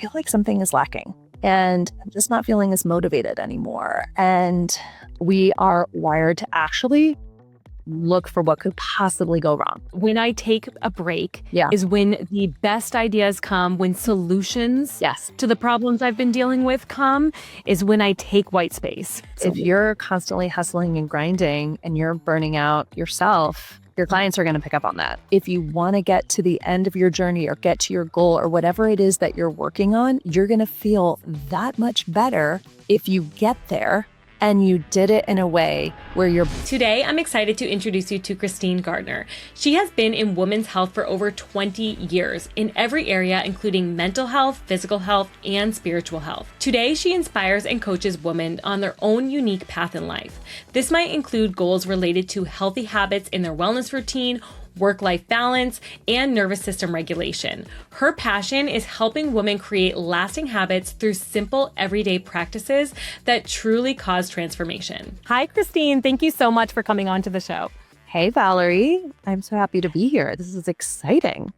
feel like something is lacking and I'm just not feeling as motivated anymore. And we are wired to actually look for what could possibly go wrong. When I take a break Yeah. is when the best ideas come, when solutions Yes. to the problems I've been dealing with come, is when I take white space. If you're constantly hustling and grinding and you're burning out yourself, your clients are going to pick up on that. If you want to get to the end of your journey or get to your goal or whatever it is that you're working on, you're going to feel that much better if you get there and you did it in a way where you're... Today, I'm excited to introduce you to Kristine Gardner. She has been in women's health for over 20 years in every area, including mental health, physical health, and spiritual health. Today, she inspires and coaches women on their own unique path in life. This might include goals related to healthy habits in their wellness routine, work-life balance, and nervous system regulation. Her passion is helping women create lasting habits through simple, everyday practices that truly cause transformation. Hi, Kristine. Thank you so much for coming on to the show. Hey, Valerie. I'm so happy to be here. This is exciting.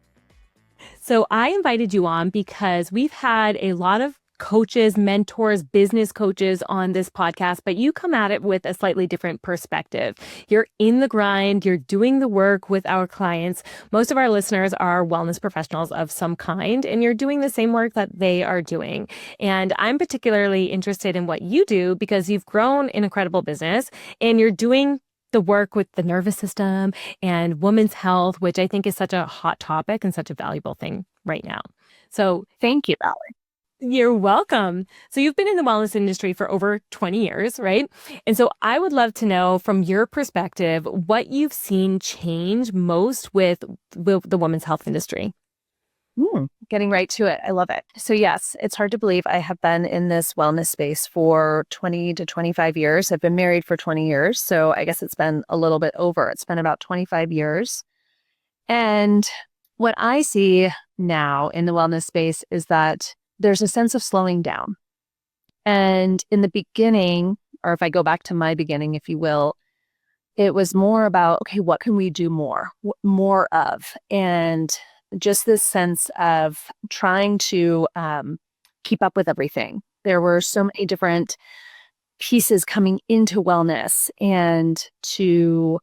So I invited you on because we've had a lot of coaches, mentors, business coaches on this podcast, but you come at it with a slightly different perspective. You're in the grind, you're doing the work with our clients. Most of our listeners are wellness professionals of some kind, and you're doing the same work that they are doing. And I'm particularly interested in what you do because you've grown an incredible business and you're doing the work with the nervous system and women's health, which I think is such a hot topic and such a valuable thing right now. So thank you, Valerie. You're welcome. So you've been in the wellness industry for over 20 years, right? And so I would love to know from your perspective, what you've seen change most with the women's health industry. Getting right to it. I love it. So yes, it's hard to believe I have been in this wellness space for 20 to 25 years. I've been married for 20 years. So I guess it's been a little bit over. It's been about 25 years. And what I see now in the wellness space is that there's a sense of slowing down. And in the beginning, or if I go back to my beginning, if you will, it was more about, okay, what can we do more of? And just this sense of trying to keep up with everything. There were so many different pieces coming into wellness, and to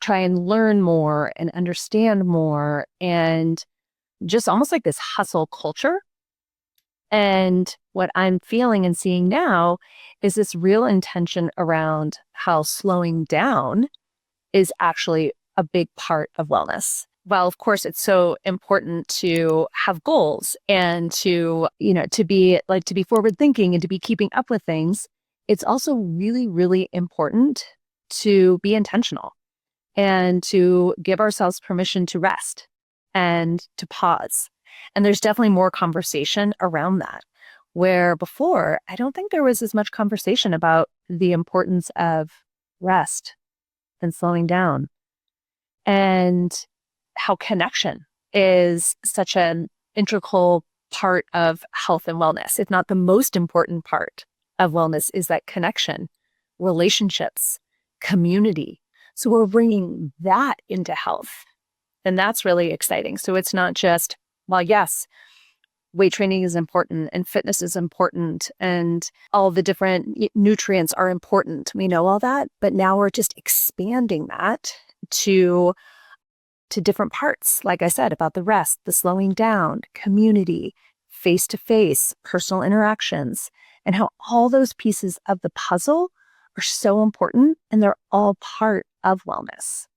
try and learn more and understand more, and just almost like this hustle culture. And what I'm feeling and seeing now is this real intention around how slowing down is actually a big part of wellness. Well, of course, it's so important to have goals and to be forward thinking and to be keeping up with things. It's also really, really important to be intentional and to give ourselves permission to rest and to pause. And there's definitely more conversation around that, where before, I don't think there was as much conversation about the importance of rest and slowing down, and how connection is such an integral part of health and wellness. If not the most important part of wellness is that connection, relationships, community. So we're bringing that into health. And that's really exciting. So it's not just, well, yes, weight training is important and fitness is important and all the different nutrients are important. We know all that, but now we're just expanding that to different parts. Like I said, about the rest, the slowing down, community, face-to-face, personal interactions, and how all those pieces of the puzzle are so important and they're all part of wellness.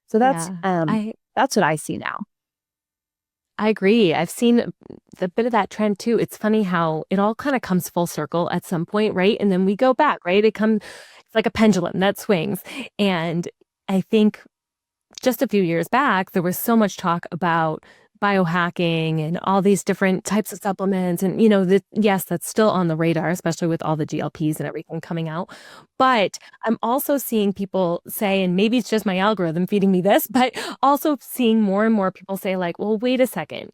So that's what I see now. I agree. I've seen a bit of that trend too. It's funny how it all kind of comes full circle at some point, right? And then we go back, right? It's like a pendulum that swings. And I think just a few years back, there was so much talk about biohacking and all these different types of supplements. And, yes, that's still on the radar, especially with all the GLPs and everything coming out. But I'm also seeing people say, and maybe it's just my algorithm feeding me this, but also seeing more and more people say like, well, wait a second,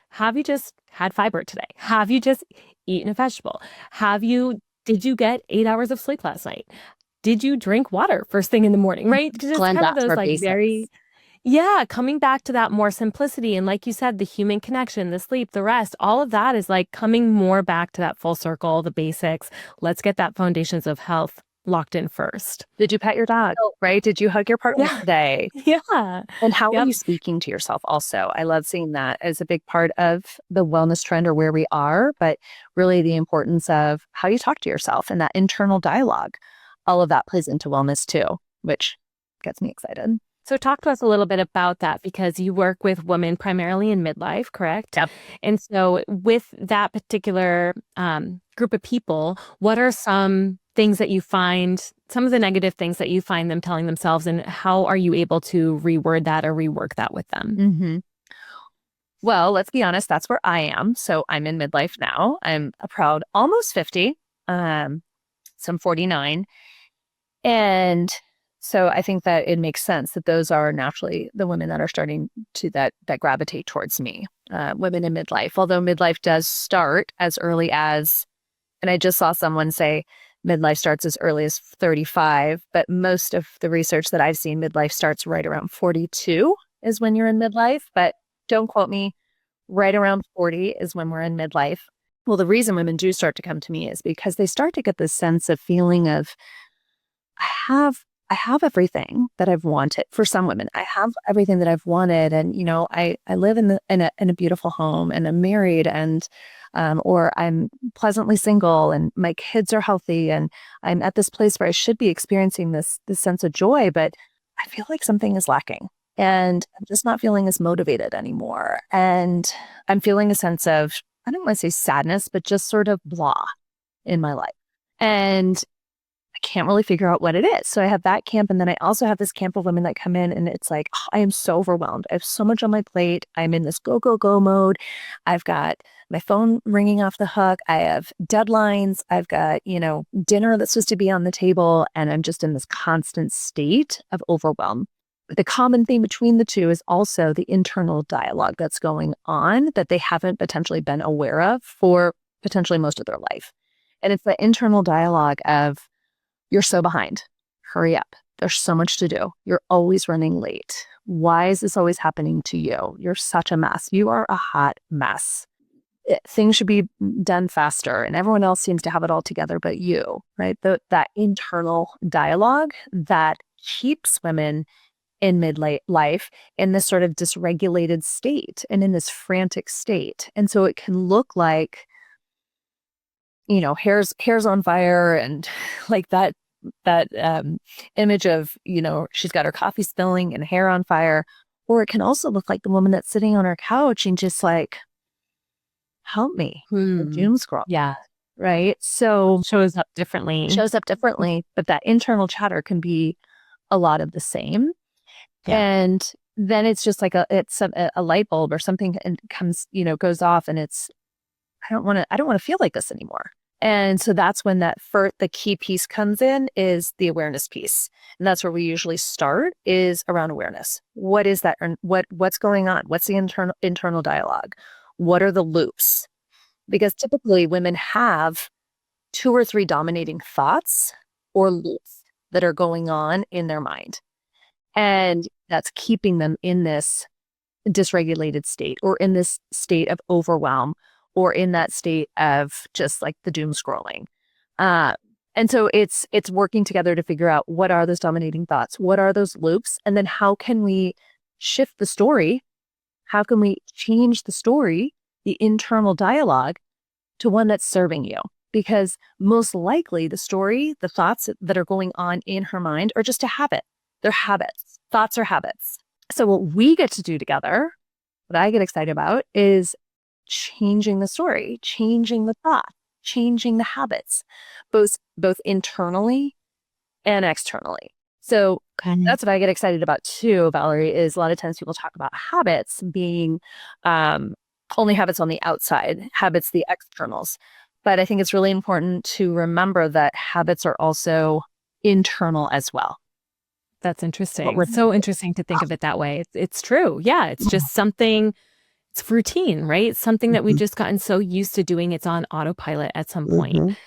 have you just had fiber today? Have you just eaten a vegetable? Did you get 8 hours of sleep last night? Did you drink water first thing in the morning, right? Just Blend kind of that those for like basics. very... Yeah, coming back to that more simplicity. And like you said, the human connection, the sleep, the rest, all of that is like coming more back to that full circle, the basics. Let's get that foundations of health locked in first. Did you pet your dog, right? Did you hug your partner Yeah. today? Yeah. And how are Yep. you speaking to yourself also? I love seeing that as a big part of the wellness trend or where we are, but really the importance of how you talk to yourself and that internal dialogue. All of that plays into wellness too, which gets me excited. So talk to us a little bit about that because you work with women primarily in midlife, correct? Yep. And so with that particular group of people, what are some things that you find, some of the negative things that you find them telling themselves, and how are you able to reword that or rework that with them? Mm-hmm. Well, let's be honest, that's where I am. So I'm in midlife now. I'm a proud almost 50. So I'm 49. And so I think that it makes sense that those are naturally the women that are starting to that gravitate towards me, women in midlife. Although midlife does start as early as, and I just saw someone say midlife starts as early as 35, but most of the research that I've seen, midlife starts right around 42 is when you're in midlife. But don't quote me, right around 40 is when we're in midlife. Well, the reason women do start to come to me is because they start to get this sense of feeling of, I have everything that I've wanted. For some women, I have everything that I've wanted, and I live in a beautiful home, and I'm married, and or I'm pleasantly single, and my kids are healthy, and I'm at this place where I should be experiencing this sense of joy, but I feel like something is lacking, and I'm just not feeling as motivated anymore, and I'm feeling a sense of, I don't want to say sadness, but just sort of blah in my life, and I can't really figure out what it is. So I have that camp. And then I also have this camp of women that come in and it's like, oh, I am so overwhelmed. I have so much on my plate. I'm in this go, go, go mode. I've got my phone ringing off the hook. I have deadlines. I've got, dinner that's supposed to be on the table. And I'm just in this constant state of overwhelm. The common theme between the two is also the internal dialogue that's going on that they haven't potentially been aware of for potentially most of their life. And it's the internal dialogue of, you're so behind. Hurry up. There's so much to do. You're always running late. Why is this always happening to you? You're such a mess. You are a hot mess. Things should be done faster, and everyone else seems to have it all together but you, right? That internal dialogue that keeps women in midlife in this sort of dysregulated state and in this frantic state. And so it can look like, hair's on fire and like that image of, she's got her coffee spilling and hair on fire. Or it can also look like the woman that's sitting on her couch and just like, help me, doom scroll. Yeah. Right. So Shows up differently. but that internal chatter can be a lot of the same. Yeah. And then it's just like a light bulb or something and comes, goes off and it's, I don't want to feel like this anymore. And so that's when the key piece comes in is the awareness piece. And that's where we usually start is around awareness. What is that? What's going on? What's the internal dialogue? What are the loops? Because typically women have 2 or 3 dominating thoughts or loops that are going on in their mind. And that's keeping them in this dysregulated state or in this state of overwhelm or in that state of just like the doom scrolling. And so it's working together to figure out what are those dominating thoughts? What are those loops? And then how can we shift the story? How can we change the story, the internal dialogue, to one that's serving you? Because most likely the story, the thoughts that are going on in her mind are just a habit. They're habits. Thoughts are habits. So what we get to do together, what I get excited about is changing the story, changing the thought, changing the habits, both internally and externally. So that's what I get excited about too, Valerie, is a lot of times people talk about habits being only habits on the outside, habits, the externals. But I think it's really important to remember that habits are also internal as well. That's interesting. It's so interesting to think of it that way. It's true. Yeah. It's just something, it's routine, right? It's something that we've just gotten so used to doing. It's on autopilot at some point.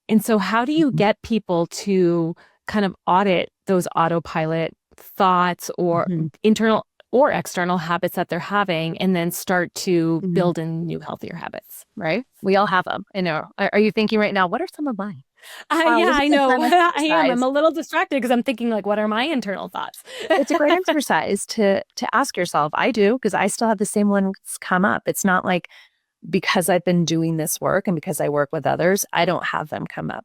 And so how do you get people to kind of audit those autopilot thoughts or internal or external habits that they're having, and then start to Mhm. build in new, healthier habits. Right? We all have them. I know. Are you thinking right now, what are some of mine? Yeah, This is I a know. fun I am. I'm exercise. a little distracted because I'm thinking like, what are my internal thoughts? It's a great exercise to ask yourself. I do, because I still have the same ones come up. It's not like because I've been doing this work and because I work with others, I don't have them come up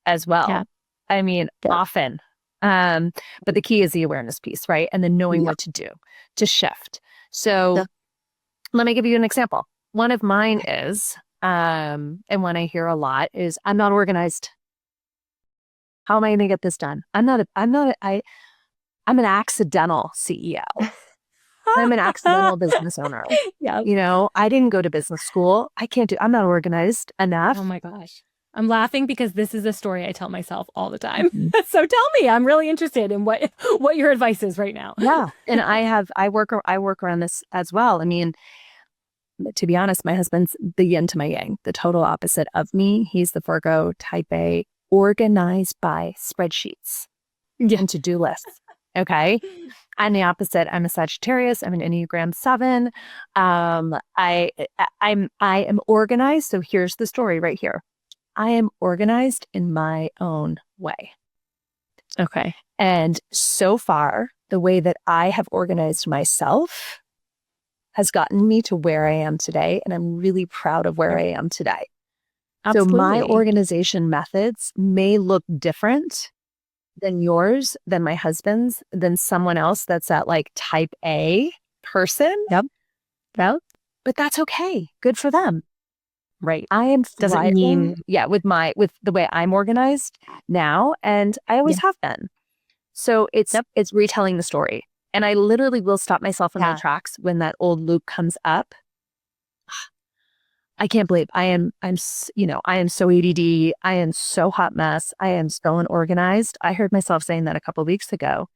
as Yeah. well. I mean, often. But the key is the awareness piece, right? And then knowing what to do to shift. So let me give you an example. One of mine is, and one I hear a lot is, I'm not organized. How am I going to get this done? I'm an accidental CEO. I'm an accidental business owner. Yeah. I didn't go to business school. I'm not organized enough. Oh my gosh. I'm laughing because this is a story I tell myself all the time. Mhm. So tell me, I'm really interested in what your advice is right now. Yeah. And I work around this as well. I mean, to be honest, my husband's the yin to my yang, the total opposite of me. He's the Virgo type A, organized by spreadsheets Yeah. and to-do lists. Okay. I'm the opposite. I'm a Sagittarius. I'm an Enneagram 7. I am organized. So here's the story right here. I am organized in my own way. Okay. And so far, the way that I have organized myself has gotten me to where I am today. And I'm really proud of where I am today. So my Absolutely. organization methods may look different than yours, than my husband's, than someone else that's that like type A person. Yep. Well, But that's okay. Good for them. right. I am Doesn't thriving, mean with the way I'm organized now, and I always have been. So it's retelling the story. And I literally will stop myself in my tracks when that old loop comes up. I can't believe I am so ADD. I am so hot mess. I am so unorganized. I heard myself saying that a couple of weeks ago,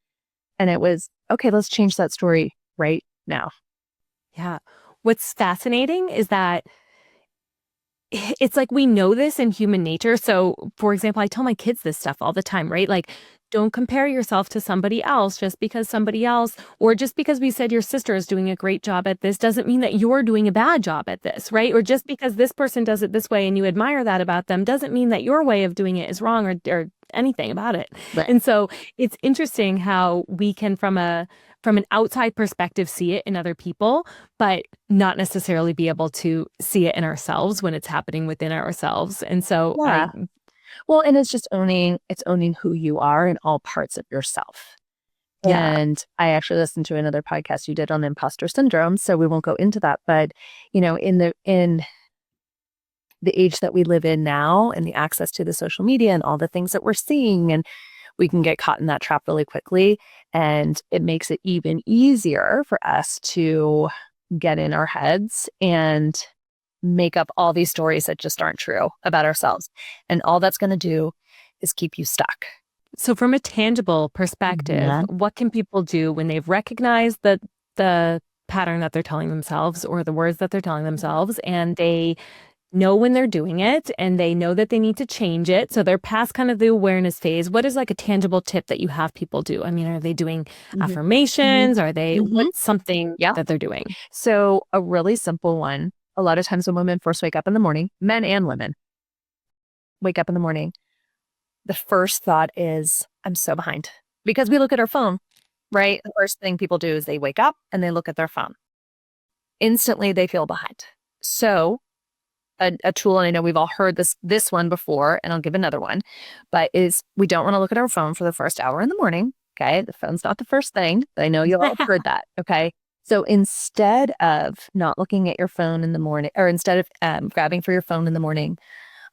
and it was, okay, let's change that story right now. Yeah. What's fascinating is that it's like we know this in human nature. So, for example, I tell my kids this stuff all the time, right? Like, don't compare yourself to somebody else just because somebody else, or just because we said your sister is doing a great job at this, doesn't mean that you're doing a bad job at this, right? Or just because this person does it this way and you admire that about them, doesn't mean that your way of doing it is wrong or anything about it. Right. And so it's interesting how we can, from an outside perspective, see it in other people, but not necessarily be able to see it in ourselves when it's happening within ourselves. And so well, and it's just owning who you are in all parts of yourself. Yeah. And I actually listened to another podcast you did on imposter syndrome, so we won't go into that. But, in the age that we live in now and the access to the social media and all the things that we're seeing, and we can get caught in that trap really quickly. And it makes it even easier for us to get in our heads and make up all these stories that just aren't true about ourselves. And all that's going to do is keep you stuck. So from a tangible perspective, what can people do when they've recognized the pattern that they're telling themselves or the words that they're telling themselves, and they know when they're doing it and they know that they need to change it? So they're past kind of the awareness phase. What is like a tangible tip that you have people do? I mean, are they doing affirmations? Are they, what's something that they're doing? So a really simple one, a lot of times when women first wake up in the morning, men and women wake up in the morning, the first thought is, I'm so behind. Because we look at our phone, right? The first thing people do is they wake up and they look at their phone. Instantly, they feel behind. So a tool, and I know we've all heard this one before, and I'll give another one, but is we don't want to look at our phone for the first hour in the morning. Okay. The phone's not the first thing, but I know you all have heard that. Okay. So instead of not looking at your phone in the morning, or instead of grabbing for your phone in the morning,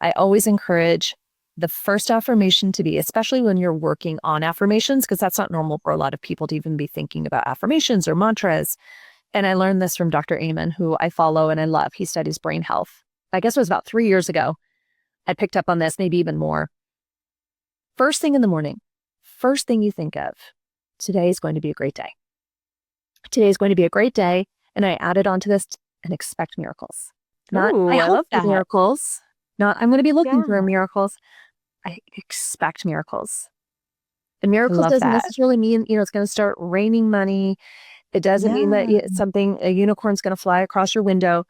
I always encourage the first affirmation to be, especially when you're working on affirmations, because that's not normal for a lot of people to even be thinking about affirmations or mantras. And I learned this from Dr. Amen, who I follow and I love. He studies brain health. I guess it was about 3 years ago. I picked up on this, maybe even more. First thing in the morning, first thing you think of, today is going to be a great day. Today is going to be a great day. And I added onto this, and expect miracles. Not, Ooh, I I hope love for that. miracles. Not, I'm going to be looking for miracles. I expect miracles. And I miracles love doesn't that. necessarily mean, it's going to start raining money. It doesn't mean that Yeah. a unicorn's going to fly across your window.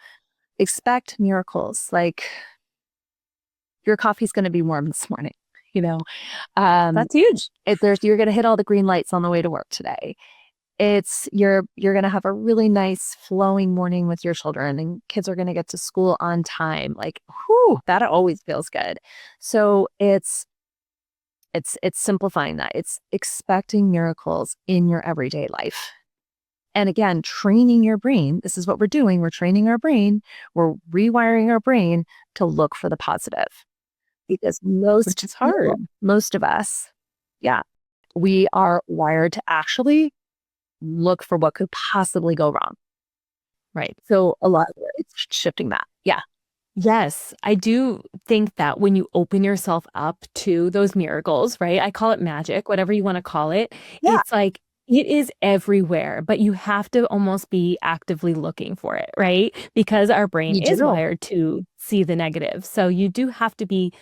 Expect miracles. Like your coffee's going to be warm this morning, you know. Um, That's huge. you're going to hit all the green lights on the way to work today. You're going to have a really nice flowing morning with your children, and kids are going to get to school on time. Like, whew, that always feels good. So it's simplifying that. It's expecting miracles in your everyday life. And again, training your brain. This is what we're doing. We're training our brain. We're rewiring our brain to look for the positive. Because Which is hard. most of us, yeah, we are wired to actually look for what could possibly go wrong. Right. So a lot of it's shifting that. Yeah. Yes, I do think that when you open yourself up to those miracles, right? I call it magic, whatever you want to call it. Yeah. It's like it is everywhere, but you have to almost be actively looking for it, right? Because our brain You is do. wired to see the negative. So you do have to be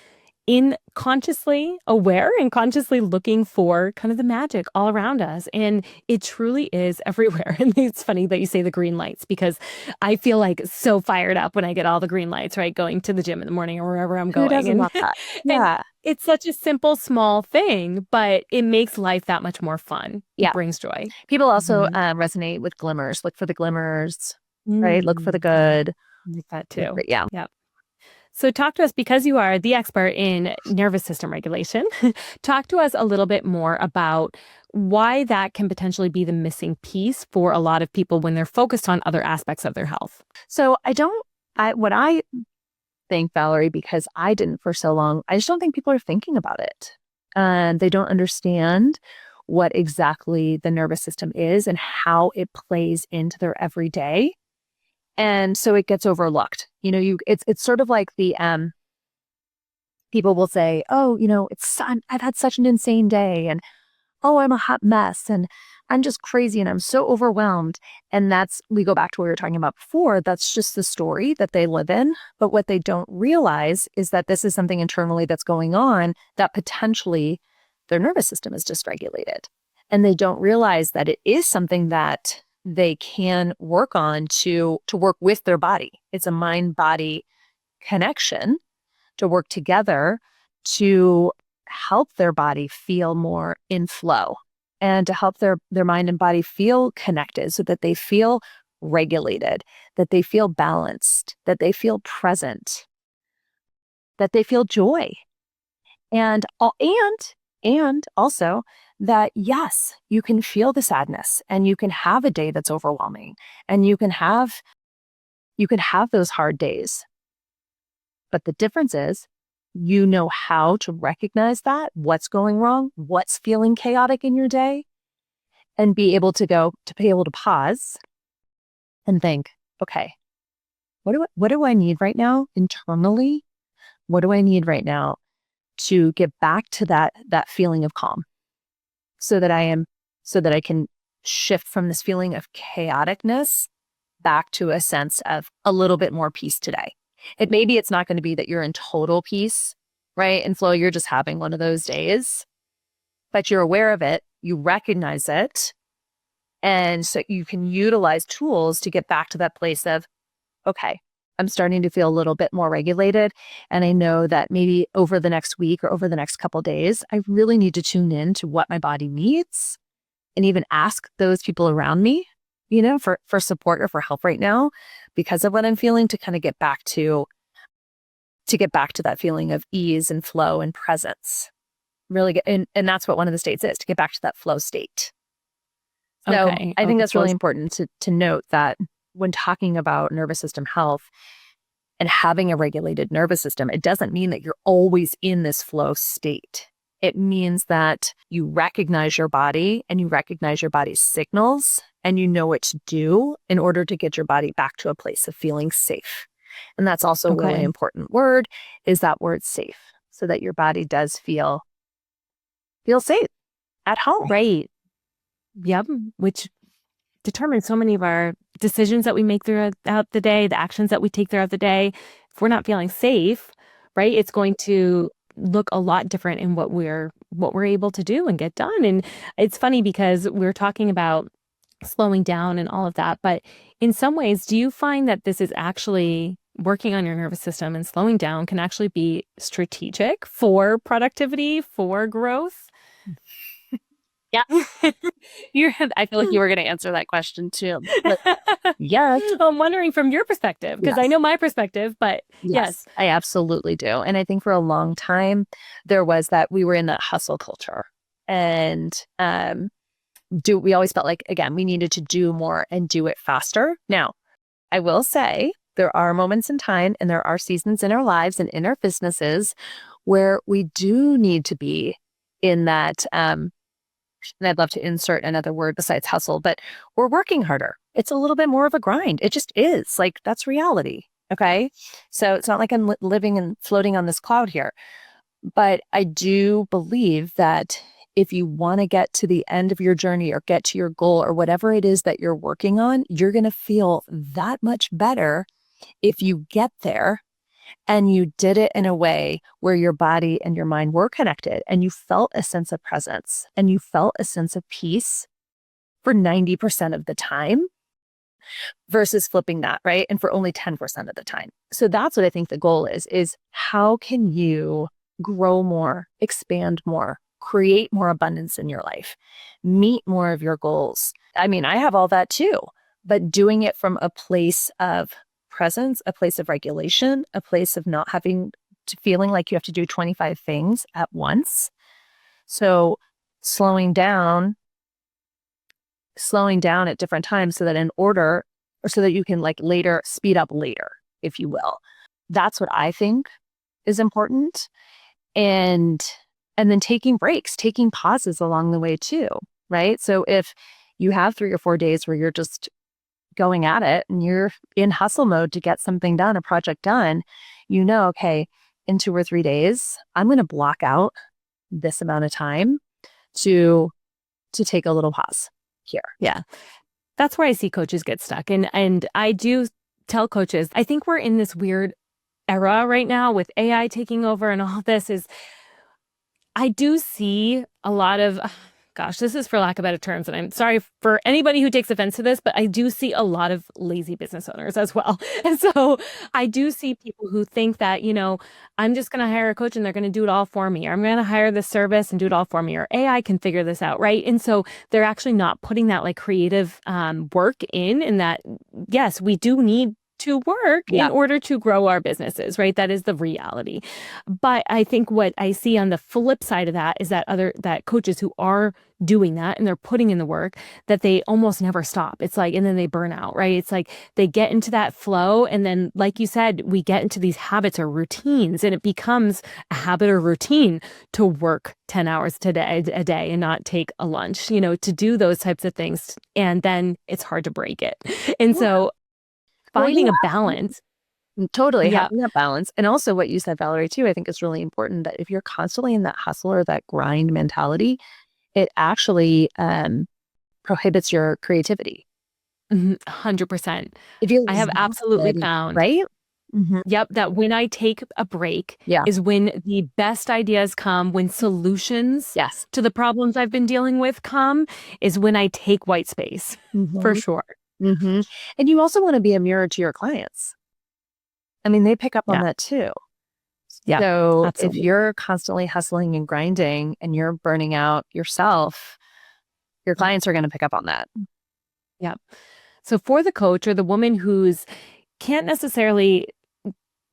in consciously aware and consciously looking for kind of the magic all around us. And it truly is everywhere. And it's funny that you say the green lights because I feel like so fired up when I get all the green lights, right? Going to the gym in the morning or wherever I'm Who going. doesn't And love that? and Yeah. it's such a simple, small thing, but it makes life that much more fun. It Yeah. brings joy. People also Mhm. resonate with glimmers. Look for the glimmers, right? Look for the Yeah, good. I like that too. Yeah. Yeah. So, talk to us because you are the expert in nervous system regulation. Talk to us a little bit more about why that can potentially be the missing piece for a lot of people when they're focused on other aspects of their health. So what I think, Valerie, because I didn't for so long, I just don't think people are thinking about it. And they don't understand what exactly the nervous system is and how it plays into their everyday. And so it gets overlooked. It's sort of like the people will say, "Oh, I've had such an insane day," and "Oh, I'm a hot mess," and "I'm just crazy," and "I'm so overwhelmed." And we go back to what we were talking about before. That's just the story that they live in. But what they don't realize is that this is something internally that's going on that potentially their nervous system is dysregulated. And they don't realize that it is something that they can work on to work with their body. It's a mind-body connection to work together to help their body feel more in flow and to help their mind and body feel connected so that they feel regulated, that they feel balanced, that they feel present, that they feel joy. And also that yes, you can feel the sadness and you can have a day that's overwhelming and you can have those hard days. But the difference is you know how to recognize that, what's going wrong, what's feeling chaotic in your day, and be able to pause and think, okay, what do I need right now internally? What do I need right now to get back to that feeling of calm so that I can shift from this feeling of chaoticness back to a sense of a little bit more peace today. Maybe it's not going to be that you're in total peace, right? And flow, you're just having one of those days, but you're aware of it, you recognize it. And so you can utilize tools to get back to that place of, okay, I'm starting to feel a little bit more regulated. And I know that maybe over the next week or over the next couple of days, I really need to tune in to what my body needs and even ask those people around me, for support or for help right now because of what I'm feeling to kind of get back to that feeling of ease and flow and presence. Really get, and that's what one of the states is, to get back to that flow state. So Okay. I think Okay. that's really important to note that when talking about nervous system health and having a regulated nervous system, it doesn't mean that you're always in this flow state. It means that you recognize your body and you recognize your body's signals and you know what to do in order to get your body back to a place of feeling safe. And that's also a really important word, is that word safe, so that your body does feel safe at home. Right. Yep. Which determines so many of our decisions that we make throughout the day, the actions that we take throughout the day. If we're not feeling safe, right, it's going to look a lot different in what we're able to do and get done. And it's funny because we're talking about slowing down and all of that, but in some ways, do you find that this is actually working on your nervous system and slowing down can actually be strategic for productivity, for growth? Yeah. I feel like you were going to answer that question too. But yes. I'm wondering from your perspective, because I know my perspective, but yes. I absolutely do. And I think for a long time, there was that we were in that hustle culture. And we always felt like, again, we needed to do more and do it faster. Now, I will say there are moments in time and there are seasons in our lives and in our businesses where we do need to be in that, and I'd love to insert another word besides hustle, but we're working harder. It's a little bit more of a grind. It just is. Like, that's reality. Okay. So it's not like I'm living and floating on this cloud here. But I do believe that if you want to get to the end of your journey or get to your goal or whatever it is that you're working on, you're going to feel that much better if you get there and you did it in a way where your body and your mind were connected and you felt a sense of presence and you felt a sense of peace for 90% of the time versus flipping that, right? And for only 10% of the time. So that's what I think the goal is how can you grow more, expand more, create more abundance in your life, meet more of your goals? I mean, I have all that too, but doing it from a place of presence, a place of regulation, a place of not having to feeling like you have to do 25 things at once. So slowing down at different times so that in order, or so that you can like later speed up later, if you will. That's what I think is important. And then taking breaks, taking pauses along the way too, right? So if you have 3 or 4 days where you're just going at it and you're in hustle mode to get something done, a project done, okay, in 2 or 3 days, I'm going to block out this amount of time to take a little pause here. Yeah. That's where I see coaches get stuck. And I do tell coaches, I think we're in this weird era right now with AI taking over and all this is, I do see a lot of, gosh, this is for lack of better terms, and I'm sorry for anybody who takes offense to this, but I do see a lot of lazy business owners as well. And so I do see people who think that, I'm just going to hire a coach and they're going to do it all for me, or I'm going to hire this service and do it all for me, or AI can figure this out, right? And so they're actually not putting that like creative work in that, yes, we do need to work in order to grow our businesses, right? That is the reality. But I think what I see on the flip side of that is that coaches who are doing that and they're putting in the work, that they almost never stop. It's like, and then they burn out, right? It's like they get into that flow. And then, like you said, we get into these habits or routines, and it becomes a habit or routine to work 10 hours a day and not take a lunch, to do those types of things. And then it's hard to break it. And so finding a balance. Totally. Having that balance. And also what you said, Valerie, too, I think is really important, that if you're constantly in that hustle or that grind mentality, it actually prohibits your creativity. 100%. I have absolutely found, right? Yep, that when I take a break is when the best ideas come, when solutions to the problems I've been dealing with come, is when I take white space, for sure. And you also want to be a mirror to your clients. I mean, they pick up on that too. Yeah. So absolutely. If you're constantly hustling and grinding and you're burning out yourself, your clients are going to pick up on that. Yeah. So for the coach or the woman who's can't necessarily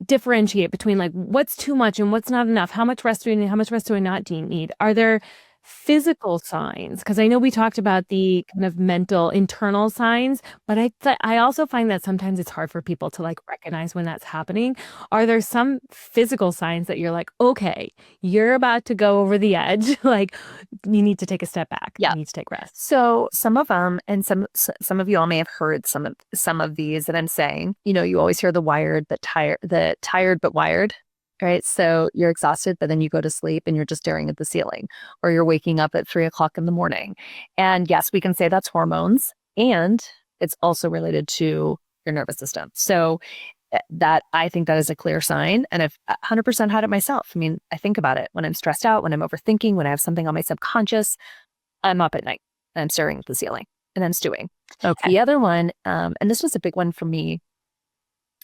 differentiate between like what's too much and what's not enough, how much rest do we need, how much rest do I not need? Are there physical signs? Because I know we talked about the kind of mental internal signs, but I also find that sometimes it's hard for people to like recognize when that's happening. Are there some physical signs that you're like, okay, you're about to go over the edge, like you need to take a step back, you need to take rest? So some of them, and some of you all may have heard some of these that I'm saying. You always hear the tired but wired. Right. So you're exhausted, but then you go to sleep and you're just staring at the ceiling, or you're waking up at 3 o'clock in the morning. And yes, we can say that's hormones, and it's also related to your nervous system. So That I think that is a clear sign. And I've 100% had it myself. I mean, I think about it when I'm stressed out, when I'm overthinking, when I have something on my subconscious, I'm up at night and I'm staring at the ceiling and I'm stewing. Okay. The other one, and this was a big one for me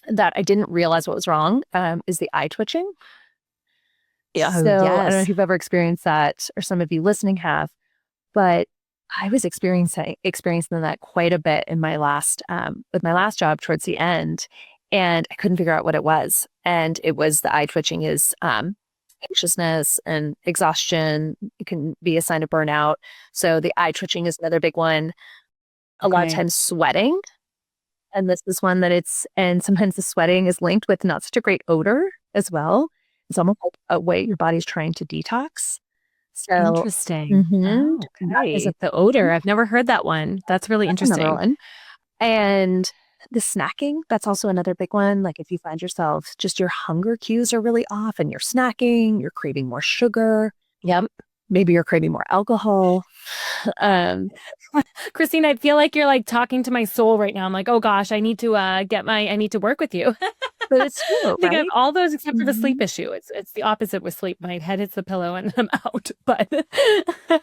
that I didn't realize what was wrong, is the eye twitching. Yeah. Oh, So I don't know if yes. you've ever experienced that, or some of you listening have, but I was experiencing that quite a bit in my last with my last job towards the end, and I couldn't figure out what it was. And it was the eye twitching is anxiousness and exhaustion. It can be a sign of burnout. So the eye twitching is another big one. A lot of Okay. times sweating, and this is one that and sometimes the sweating is linked with not such a great odor as well. It's almost like a way your body's trying to detox. So, Interesting. mhm, Oh, that is okay. a The odor. I've never heard that one. That's really that's another interesting. one. And the snacking, that's also another big one. Like if you find yourself just your hunger cues are really off and you're snacking, you're craving more sugar, Yep. maybe you're craving more alcohol. Um, Kristine, I feel like you're like talking to my soul right now. I'm like, oh gosh, I need to I need to work with you. but it's true, I think I have right? all those except for the sleep Mhm. issue. It's the opposite with sleep. My head hits the pillow and I'm out. But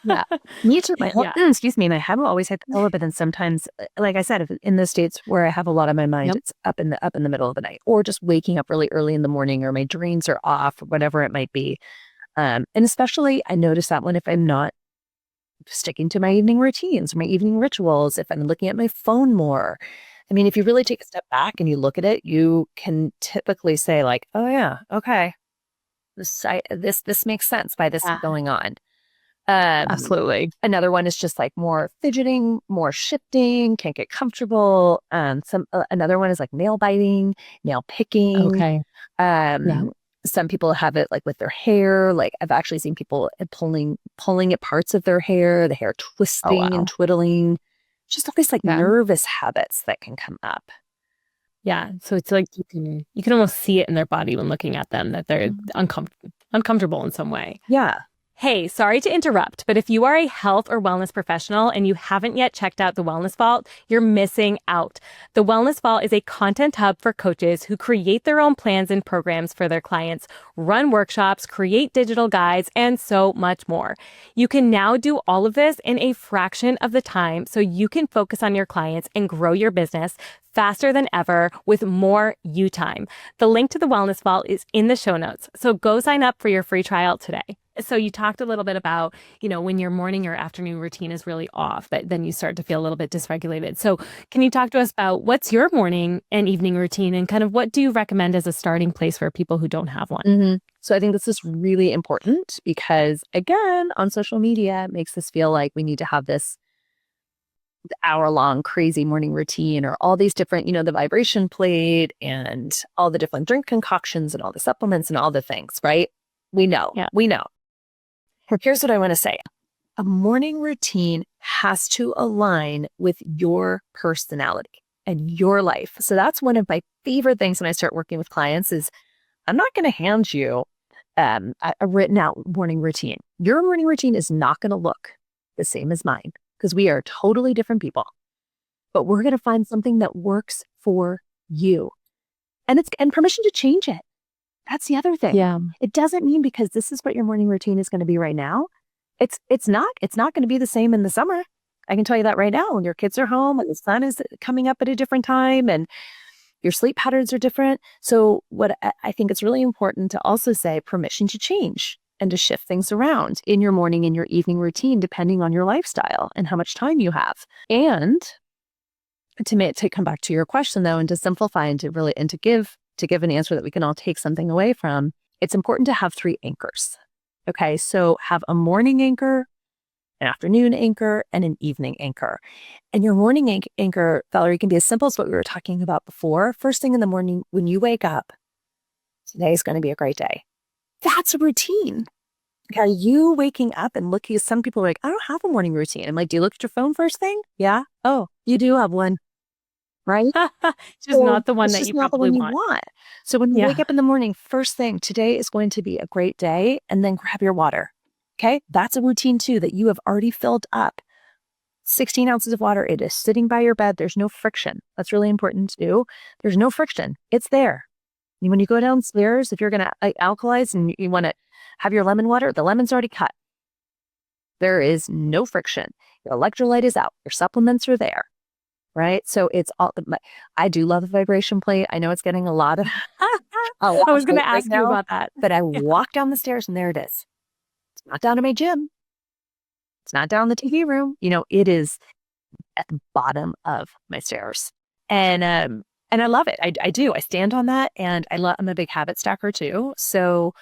Yeah. Me too. yeah. Excuse me, my head will always hit the pillow, but then sometimes, like I said, if in the states where I have a lot on my mind, Yep. it's up in the middle of the night, or just waking up really early in the morning, or my dreams are off, or whatever it might be. And especially, I notice that when if I'm not sticking to my evening routines, or my evening rituals, if I'm looking at my phone more. I mean, if you really take a step back and you look at it, you can typically say like, "Oh yeah, okay, this makes sense by this Yeah. going on." Um, Absolutely. Another one is just like more fidgeting, more shifting, can't get comfortable. Another one is like nail biting, nail picking. Okay. Yeah. Um, some people have it like with their hair. Like I've actually seen people pulling at parts of their hair Oh twisting and wow. twiddling. Just all these like Yeah. nervous habits that can come up. Yeah. So it's like you can almost see it in their body when looking at them that they're Mhm. uncomfortable in some way. Yeah. Hey, sorry to interrupt, but if you are a health or wellness professional and you haven't yet checked out The Wellness Vault, you're missing out. The Wellness Vault is a content hub for coaches who create their own plans and programs for their clients, run workshops, create digital guides, and so much more. You can now do all of this in a fraction of the time so you can focus on your clients and grow your business faster than ever with more you time. The link to The Wellness Vault is in the show notes, so go sign up for your free trial today. So you talked a little bit about, when your morning or afternoon routine is really off, that then you start to feel a little bit dysregulated. So can you talk to us about what's your morning and evening routine and kind of what do you recommend as a starting place for people who don't have one? Mhm. So I think this is really important because, again, on social media, it makes us feel like we need to have this hour-long crazy morning routine or all these different, the vibration plate and all the different drink concoctions and all the supplements and all the things, right? We know, Yeah. we know. Here's what I want to say. A morning routine has to align with your personality and your life. So that's one of my favorite things when I start working with clients is I'm not going to hand you a written out morning routine. Your morning routine is not going to look the same as mine because we are totally different people, but we're going to find something that works for you and permission to change it. That's the other thing. Yeah. It doesn't mean because this is what your morning routine is going to be right now. It's not going to be the same in the summer. I can tell you that right now when your kids are home and the sun is coming up at a different time and your sleep patterns are different. So what I think it's really important to also say permission to change and to shift things around in your morning and your evening routine, depending on your lifestyle and how much time you have. And to come back to your question though, and to simplify and to give an answer that we can all take something away from, it's important to have 3 anchors. Okay. So have a morning anchor, an afternoon anchor, and an evening anchor. And your morning anchor, Valerie, can be as simple as what we were talking about before. First thing in the morning, when you wake up, today is going to be a great day. That's a routine. Are you waking up and looking? Some people are like, I don't have a morning routine. I'm like, do you look at your phone first thing? Yeah. Oh, you do have one, right? Just So not the one it's that just you not the probably one you want. want. So when you wake Yeah. up in the morning, first thing, today is going to be a great day, and then grab your water. Okay. That's a routine too that you have already filled up. 16 ounces of water. It is sitting by your bed. There's no friction. That's really important to do. There's no friction. It's there. And when you go downstairs, if you're going to alkalize and you want to have your lemon water, the lemon's already cut. There is no friction. Your electrolyte is out. Your supplements are there, right? So it's all, I do love the vibration plate. I know it's getting a lot of, I was going to ask you about that. but I walk down the stairs and there it is. It's not down to my gym. It's not down the TV room. It is at the bottom of my stairs. And I love it. I do. I stand on that, and I'm a big habit stacker too. So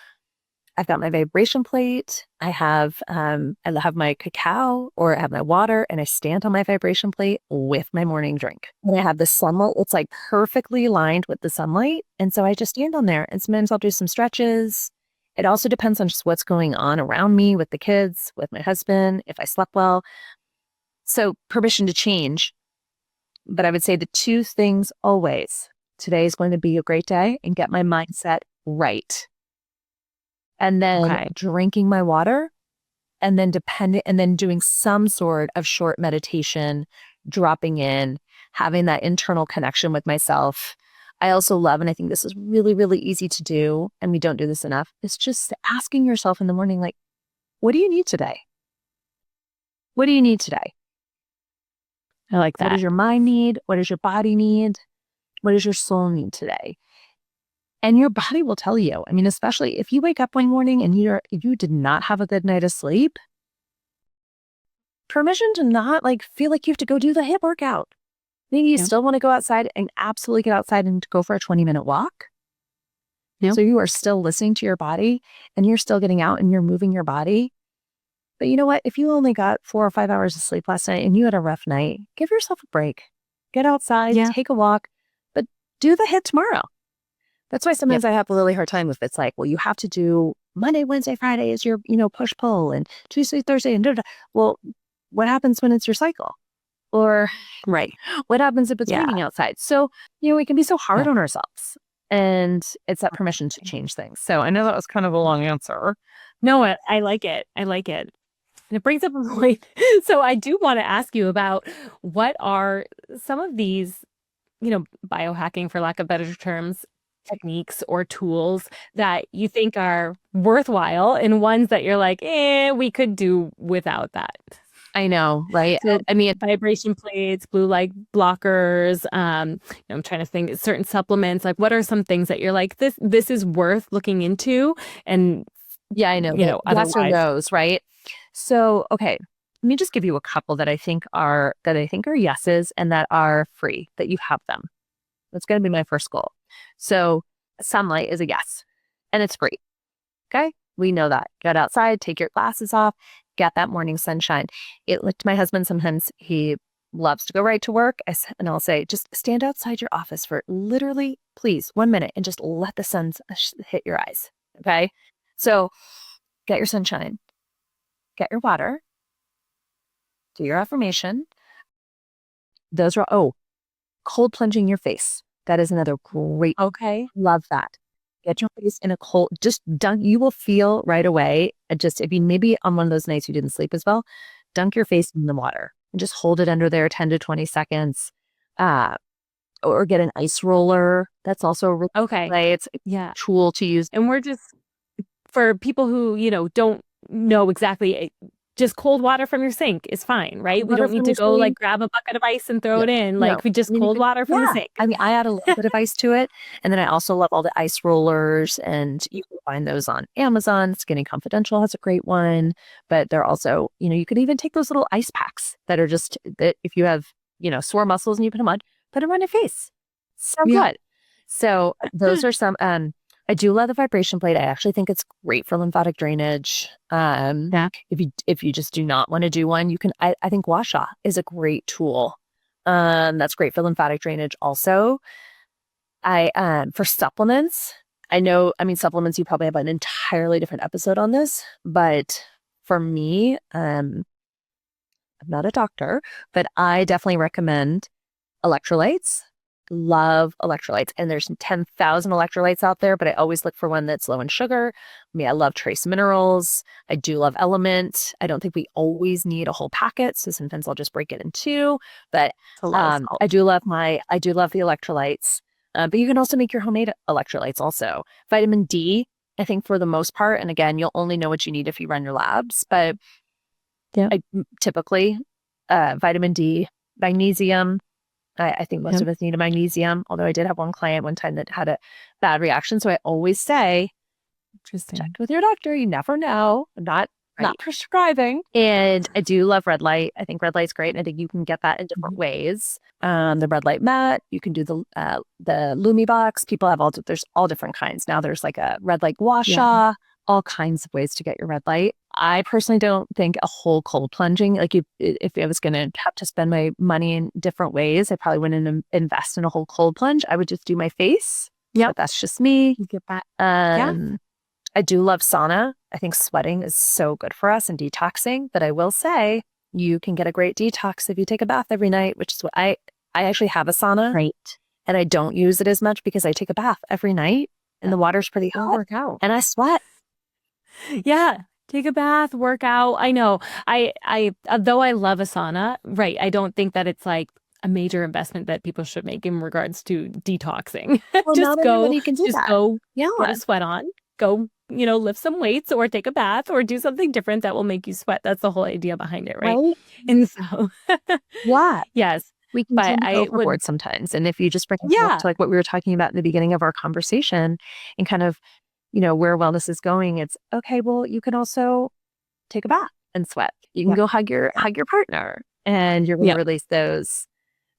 I've got my vibration plate. I have my cacao, or I have my water, and I stand on my vibration plate with my morning drink. And I have the sunlight. It's like perfectly aligned with the sunlight. And so I just stand on there, and sometimes I'll do some stretches. It also depends on just what's going on around me with the kids, with my husband, if I slept well. So permission to change. But I would say the two things always: today is going to be a great day, and get my mindset right. And then drinking my water, and then doing some sort of short meditation, dropping in, having that internal connection with myself. I also love, and I think this is really, really easy to do, and we don't do this enough, is just asking yourself in the morning, like, what do you need today? What do you need today? I like that. What does your mind need? What does your body need? What does your soul need today? And your body will tell you. I mean, especially if you wake up one morning and you did not have a good night of sleep, permission to not feel like you have to go do the HIIT workout. Maybe you still want to go outside, and absolutely get outside and go for a 20-minute walk. Yeah. So you are still listening to your body, and you're still getting out and you're moving your body. But you know what? If you only got 4 or 5 hours of sleep last night and you had a rough night, give yourself a break. Get outside, take a walk, but do the HIIT tomorrow. That's why sometimes I have a really hard time with it's like, well, you have to do Monday, Wednesday, Friday is your, push-pull, and Tuesday, Thursday, and da-da-da. Well, what happens when it's your cycle? Or what happens if it's raining outside? So, we can be so hard on ourselves, and it's that permission to change things. So I know that was kind of a long answer. No, I like it. I like it. And it brings up a point. So I do want to ask you about what are some of these, biohacking, for lack of better terms, techniques or tools that you think are worthwhile, and ones that you're like, we could do without that. I know, right? So, I mean, vibration plates, blue light blockers. I'm trying to think certain supplements. Like, what are some things that you're like, this is worth looking into? And I know, yes or no's, right? So, okay, let me just give you a couple that I think are yeses, and that are free, that you have them. That's going to be my first goal. So sunlight is a yes, and it's free. Okay. We know that. Get outside, take your glasses off, get that morning sunshine. My husband, sometimes he loves to go right to work. And I'll say, just stand outside your office for literally, please, 1 minute, and just let the sun hit your eyes. Okay. So get your sunshine, get your water, do your affirmation. Those are, cold plunging your face. That is another great. Okay. Love that. Get your face in a cold, just dunk. You will feel right away. If you maybe on one of those nights you didn't sleep as well, dunk your face in the water and just hold it under there 10 to 20 seconds. Or get an ice roller. That's also really It's a tool to use. And we're just, for people who, don't know exactly, just cold water from your sink is fine, right? We don't need to go grab a bucket of ice and throw it in. We just cold water from the sink. I mean, I add a little bit of ice to it. And then I also love all the ice rollers, and you can find those on Amazon. Skinny Confidential has a great one, but they're also, you can even take those little ice packs that are just, that if you have, sore muscles and you put them on your face. So good. So those are some, I do love the vibration plate. I actually think it's great for lymphatic drainage. If you just do not want to do one, you can. I think Gua Sha is a great tool. That's great for lymphatic drainage. Also, for supplements, supplements. You probably have an entirely different episode on this, but for me, I'm not a doctor, but I definitely recommend electrolytes. love electrolytes, and there's 10,000 electrolytes out there, but I always look for one that's low in sugar. I mean, I love trace minerals. I do love Element. I don't think we always need a whole packet, so sometimes I'll just break it in two. But It's a lot of salt. I do love the electrolytes. But you can also make your homemade electrolytes also. Vitamin D, I think for the most part, and again, you'll only know what you need if you run your labs, but Yeah. typically vitamin D, magnesium. I think most of us need a magnesium, although I did have one client one time that had a bad reaction. So I always say, check with your doctor. You never know. I'm not prescribing. And I do love red light. I think red light's great. And I think you can get that in different ways. The red light mat, you can do the Lumi box. People have there's all different kinds. Now there's like a red light gua sha, all kinds of ways to get your red light. I personally don't think a whole cold plunging, like if I was going to have to spend my money in different ways, I probably wouldn't invest in a whole cold plunge. I would just do my face. Yeah, that's just me. You get that. I do love sauna. I think sweating is so good for us and detoxing, but I will say you can get a great detox if you take a bath every night, which is what I actually have a sauna. Right. And I don't use it as much because I take a bath every night and the water's pretty hot. Work out. And I sweat. Yeah. Take a bath, work out. I know. I though I love a sauna, right. I don't think that it's like a major investment that people should make in regards to detoxing. Well, just go, you can do that. Go put a sweat on, go, lift some weights or take a bath or do something different that will make you sweat. That's the whole idea behind it, right? And so yes. We can go overboard sometimes. And if you just bring it back to like what we were talking about in the beginning of our conversation and kind of, where wellness is going, it's okay, well, you can also take a bath and sweat. You can go hug your partner and you're going to release those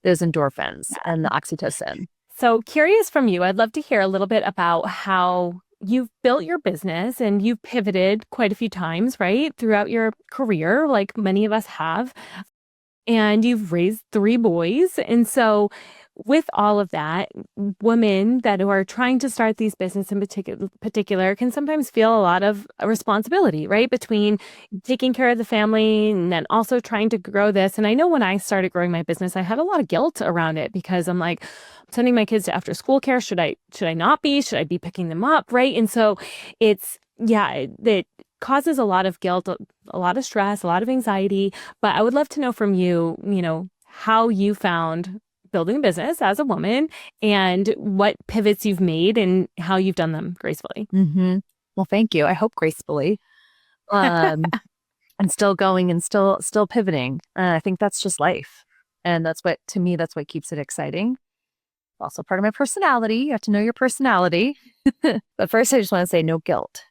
endorphins and the oxytocin. So curious from you, I'd love to hear a little bit about how you've built your business and you've pivoted quite a few times, right? Throughout your career, like many of us have. And you've raised 3 boys. And so with all of that, women that are trying to start these businesses in particular can sometimes feel a lot of responsibility, right? Between taking care of the family and then also trying to grow this. And I know when I started growing my business, I had a lot of guilt around it because I'm like, sending my kids to after school care. Should I not be? Should I be picking them up? Right. And so it causes a lot of guilt, a lot of stress, a lot of anxiety. But I would love to know from you, how you found building a business as a woman and what pivots you've made and how you've done them gracefully. Mm-hmm. Well, thank you. I hope gracefully. And still going and still pivoting. I think that's just life. And that's what keeps it exciting. Also part of my personality. You have to know your personality. But first, I just want to say no guilt.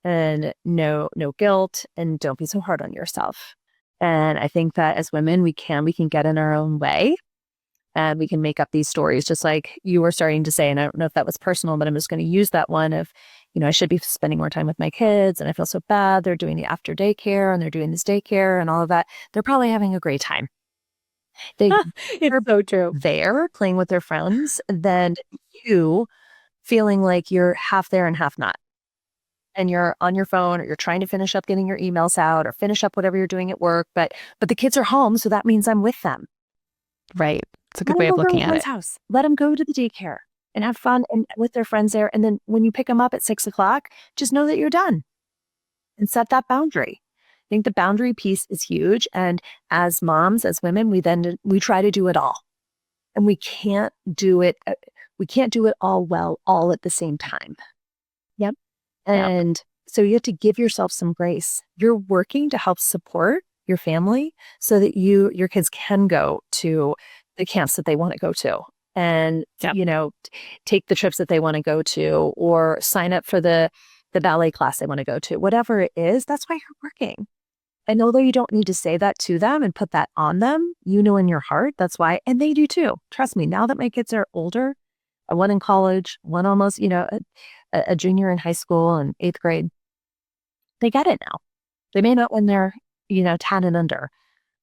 And no guilt, and don't be so hard on yourself. And I think that as women, we can get in our own way. And we can make up these stories, just like you were starting to say. And I don't know if that was personal, but I'm just going to use that one of, I should be spending more time with my kids. And I feel so bad. They're doing the after daycare and they're doing this daycare and all of that. They're probably having a great time. It's so true. They're playing with their friends than you feeling like you're half there and half not. And you're on your phone or you're trying to finish up getting your emails out or finish up whatever you're doing at work. But the kids are home. So that means I'm with them. Right. It's a good way of looking at it. House. Let them go to the daycare and have fun and with their friends there. And then when you pick them up at 6 o'clock, just know that you're done and set that boundary. I think the boundary piece is huge. And as moms, as women, we try to do it all. And we can't do it. We can't do it all well, all at the same time. Yep. And so you have to give yourself some grace. You're working to help support your family so that your kids can go to the camps that they want to go to and, take the trips that they want to go to or sign up for the ballet class they want to go to. Whatever it is, that's why you're working. And although you don't need to say that to them and put that on them, in your heart, that's why. And they do too. Trust me, now that my kids are older, one in college, one almost, a junior in high school and 8th grade, they get it now. They may not when they're, 10 and under,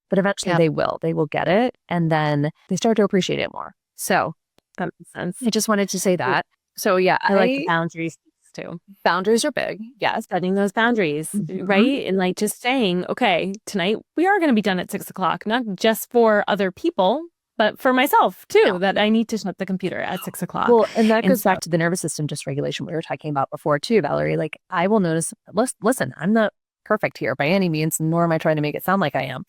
but eventually they will. They will get it. And then they start to appreciate it more. So that makes sense. I just wanted to say that. So yeah, I like the boundaries too. Boundaries are big. Yes. Setting those boundaries, right? And like just saying, okay, tonight we are going to be done at 6 o'clock, not just for other people, but for myself too, Yeah. that I need to shut the computer at 6 o'clock. Well, and that And goes so, back to the nervous system dysregulation we were talking about before too, Valerie. Like I will notice, listen, I'm not perfect here by any means, nor am I trying to make it sound like I am.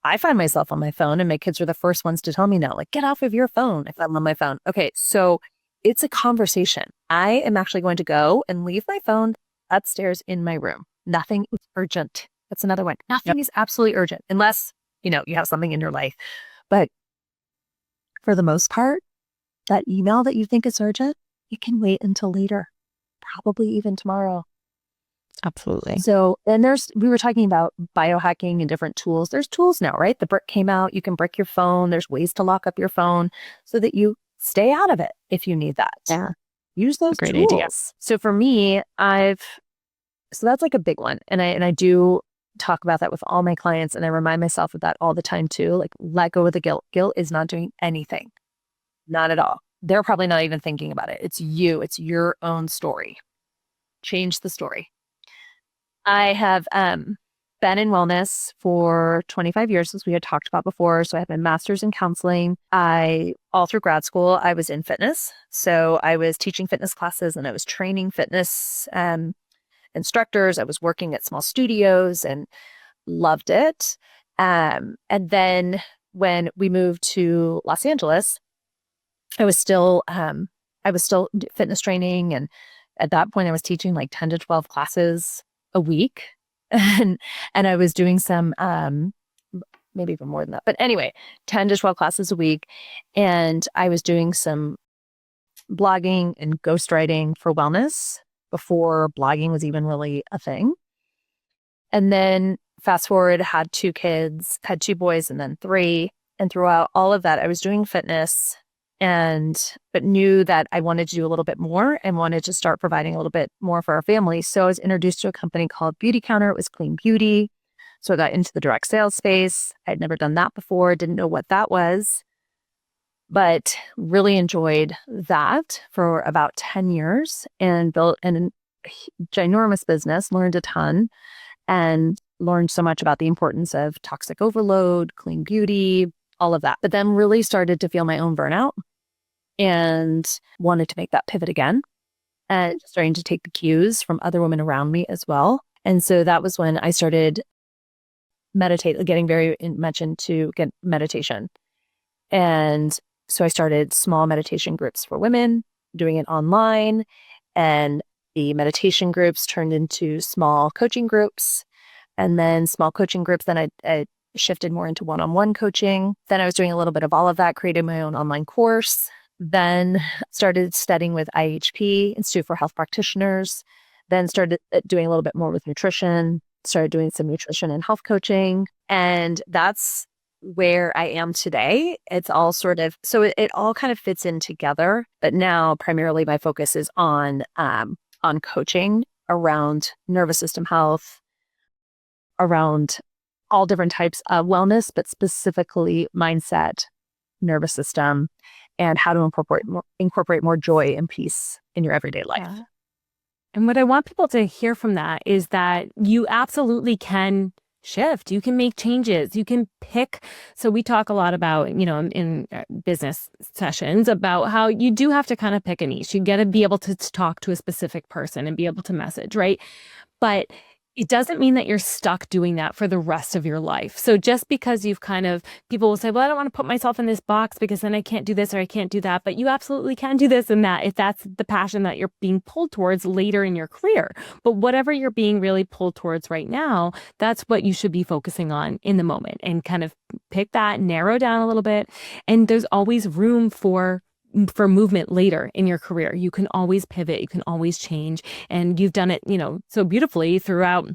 I find myself on my phone, and my kids are the first ones to tell me now, like, get off of your phone if I'm on my phone. Okay, so it's a conversation. I am actually going to go and leave my phone upstairs in my room. Nothing is urgent. That's another one. Nothing is absolutely urgent unless, you have something in your life. But for the most part, that email that you think is urgent, it can wait until later, probably even tomorrow. absolutely. So, and we were talking about biohacking and different tools. There's tools now, right? The brick came out. You can brick your phone. There's ways to lock up your phone so that you stay out of it if you need that. Yeah. Use those Great tools. idea. So for me, so that's like a big one. And I do talk about that with all my clients, and I remind myself of that all the time too. Like, let go of the guilt. Guilt is not doing anything. Not at all. They're probably not even thinking about it. It's you. It's your own story. Change the story. I have been in wellness for 25 years, as we had talked about before. So I have my master's in counseling. All through grad school, I was in fitness. So I was teaching fitness classes, and I was training fitness instructors. I was working at small studios and loved it. And then when we moved to Los Angeles, I was still fitness training, and at that point I was teaching like 10 to 12 classes a week, and I was doing some maybe even more than that, but anyway, 10 to 12 classes a week, and I was doing some blogging and ghostwriting for wellness before blogging was even really a thing. And then fast forward, had 2 kids, had 2 boys and then 3, and throughout all of that I was doing fitness, but knew that I wanted to do a little bit more and wanted to start providing a little bit more for our family. So I was introduced to a company called Beauty Counter. It was clean beauty. So I got into the direct sales space. I'd never done that before, didn't know what that was, but really enjoyed that for about 10 years and built a ginormous business, learned a ton, and learned so much about the importance of toxic overload, clean beauty, all of that. But then really started to feel my own burnout and wanted to make that pivot again, and starting to take the cues from other women around me as well. And so that was when I started getting very much into meditation. And so I started small meditation groups for women, doing it online, and the meditation groups turned into small coaching groups, and then small coaching groups. Then I shifted more into one-on-one coaching. Then I was doing a little bit of all of that, created my own online course, then started studying with IHP, Institute for Health Practitioners, then started doing a little bit more with nutrition, started doing some nutrition and health coaching. And that's where I am today. It's all so it all kind of fits in together. But now primarily my focus is on coaching around nervous system health, around all different types of wellness, but specifically mindset, nervous system, and how to incorporate more joy and peace in your everyday life. Yeah. And what I want people to hear from that is that you absolutely can shift. You can make changes. You can pick. So we talk a lot about, in business sessions about how you do have to kind of pick a niche. You got to be able to talk to a specific person and be able to message, right? But it doesn't mean that you're stuck doing that for the rest of your life. So just because people will say, well, I don't want to put myself in this box because then I can't do this or I can't do that. But you absolutely can do this and that if that's the passion that you're being pulled towards later in your career. But whatever you're being really pulled towards right now, that's what you should be focusing on in the moment, and kind of pick that, narrow down a little bit. And there's always room for movement later in your career. You can always pivot, you can always change. And you've done it, so beautifully throughout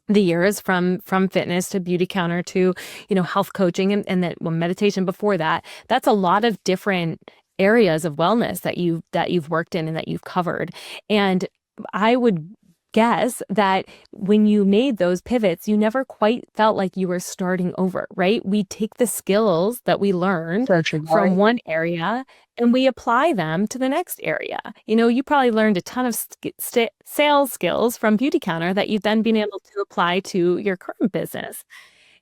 the years from fitness to Beauty Counter to, health coaching and then meditation before that. That's a lot of different areas of wellness that you've worked in and that you've covered. And I would guess that when you made those pivots, you never quite felt like you were starting over, right? We take the skills that we learned from one area and we apply them to the next area. You probably learned a ton of sales skills from Beauty Counter that you've then been able to apply to your current business.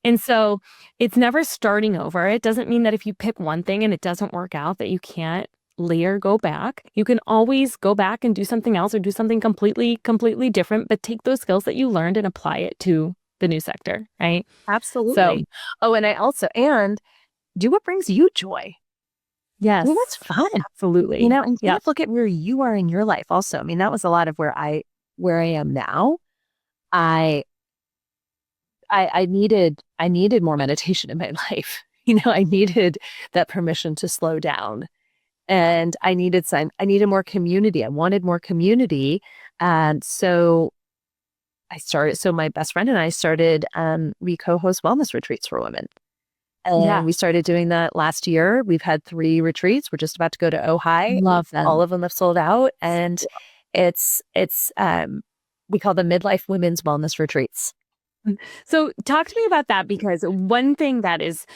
And so it's never starting over. It doesn't mean that if you pick one thing and it doesn't work out, that you can't later go back. You can always go back and do something else or do something completely different, but take those skills that you learned and apply it to the new sector, right? Absolutely. Oh, and do what brings you joy. Yes. Well, that's fun. Absolutely. And kind of look at where you are in your life also. I mean, that was a lot of where I am now. I needed more meditation in my life. I needed that permission to slow down. And I needed more community. I wanted more community. And so my best friend and I started, we co-host wellness retreats for women. And we started doing that last year. We've had 3 retreats. We're just about to go to Ojai. Love them. All of them have sold out. And it's we call them Midlife Women's Wellness Retreats. So talk to me about that, because one thing that is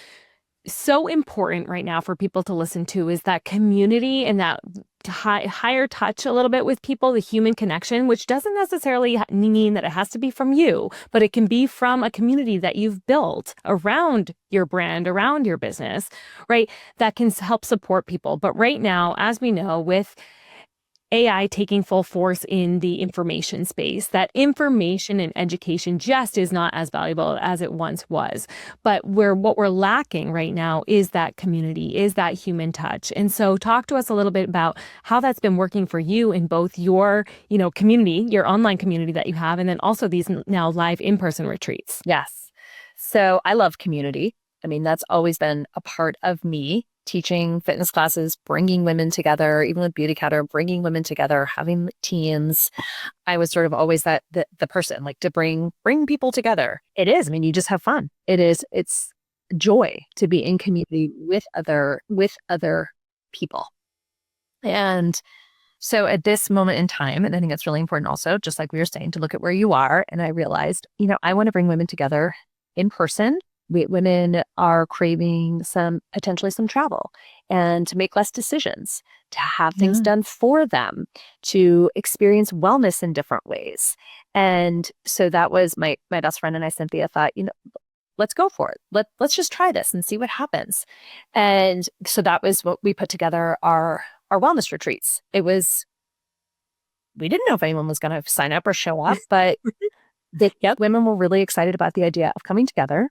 so important right now for people to listen to is that community and that higher touch a little bit with people, the human connection, which doesn't necessarily mean that it has to be from you, but it can be from a community that you've built around your brand, around your business, right? That can help support people. But right now, as we know, with AI taking full force in the information space, that information and education just is not as valuable as it once was. But what we're lacking right now is that community, is that human touch. And so talk to us a little bit about how that's been working for you in both your, community, your online community that you have, and then also these now live in-person retreats. Yes. So I love community. I mean, that's always been a part of me. Teaching fitness classes, bringing women together, even with Beauty Catter, bringing women together, having teams. I was sort of always the person like to bring people together. It is. I mean, you just have fun. It's joy to be in community with other people. And so at this moment in time, and I think it's really important also, just like we were saying, to look at where you are. And I realized, I want to bring women together in person. Women are craving potentially some travel, and to make less decisions, to have things done for them, to experience wellness in different ways. And so that was my best friend and I, Cynthia, thought, let's go for it. Let's just try this and see what happens. And so that was what we put together our wellness retreats. We didn't know if anyone was going to sign up or show up, but women were really excited about the idea of coming together.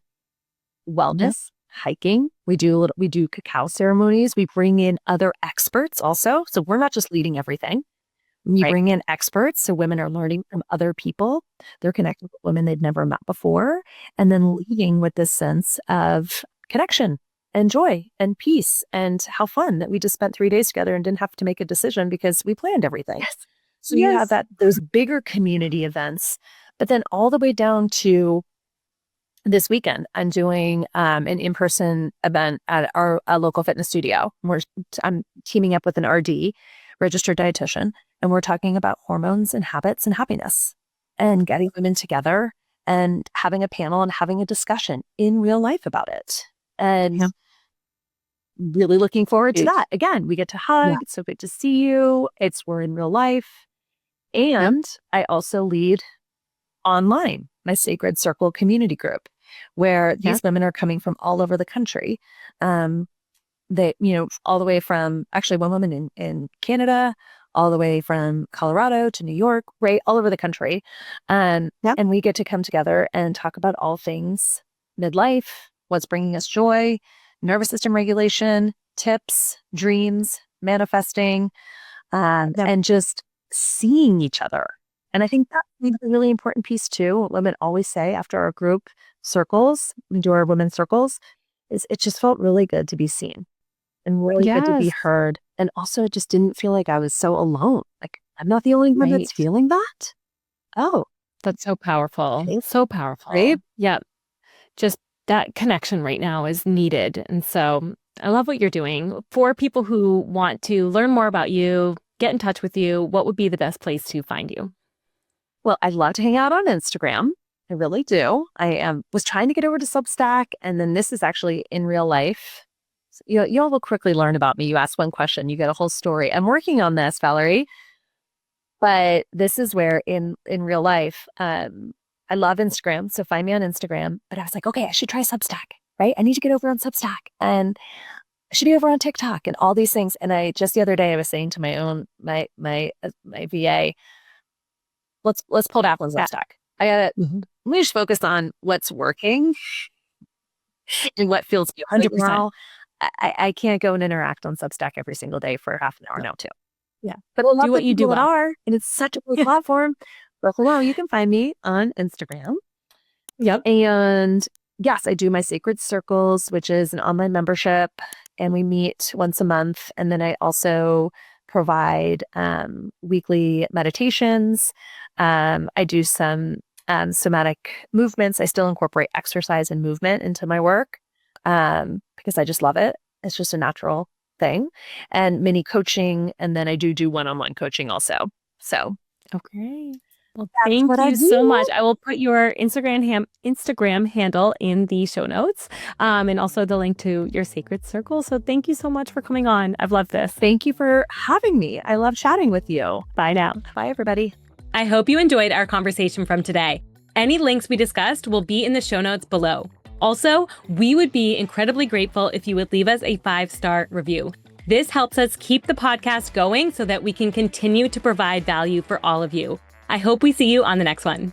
Wellness, hiking. We do cacao ceremonies. We bring in other experts also. So we're not just leading everything. We bring in experts. So women are learning from other people. They're connecting with women they've never met before. And then leading with this sense of connection and joy and peace and how fun that we just spent 3 days together and didn't have to make a decision because we planned everything. Yes. So you have those bigger community events, but then all the way down to this weekend, I'm doing an in-person event at a local fitness studio. I'm teaming up with an RD, registered dietitian, and we're talking about hormones and habits and happiness, and getting women together and having a panel and having a discussion in real life about it. And really looking forward to that. Again, we get to hug. Yeah. It's so good to see you. We're in real life. And I also lead online, my Sacred Circle community group, where these women are coming from all over the country. They, all the way from actually one woman in Canada, all the way from Colorado to New York, right? All over the country. And we get to come together and talk about all things midlife, what's bringing us joy, nervous system regulation, tips, dreams, manifesting, and just seeing each other. And I think that's a really important piece too. What women always say after our group circles, we do our women's circles, is it just felt really good to be seen and really good to be heard. And also it just didn't feel like I was so alone. Like I'm not the only one that's feeling that. Oh, that's so powerful. So powerful. Right? Yeah. Just that connection right now is needed. And so I love what you're doing. For people who want to learn more about you, get in touch with you, what would be the best place to find you? Well, I love to hang out on Instagram. I really do. I was trying to get over to Substack, and then this is actually in real life. So, you all will quickly learn about me. You ask one question, you get a whole story. I'm working on this, Valerie. But this is where in real life, I love Instagram. So find me on Instagram. But I was like, okay, I should try Substack, right? I need to get over on Substack and I should be over on TikTok and all these things. And I just the other day I was saying to my VA, let's pull it out on Substack. Let me just focus on what's working and what feels good. 100%. Right now, I can't go and interact on Substack every single day for half an hour now too. Yeah. But I love Do what you do that well. are, and it's such a cool platform. But hello, you can find me on Instagram. Yep. And yes, I do my Sacred Circles, which is an online membership, and we meet once a month. And then I also provide weekly meditations. I do some somatic movements. I still incorporate exercise and movement into my work because I just love it. It's just a natural thing. And mini coaching. And then I do one-on-one coaching also. So, okay. Well, that's thank what I you so do. much. I will put your Instagram handle in the show notes, and also the link to your Sacred Circle. So thank you so much for coming on. I've loved this. Thank you for having me. I love chatting with you. Bye now. Bye, everybody. I hope you enjoyed our conversation from today. Any links we discussed will be in the show notes below. Also, we would be incredibly grateful if you would leave us a 5-star review. This helps us keep the podcast going so that we can continue to provide value for all of you. I hope we see you on the next one.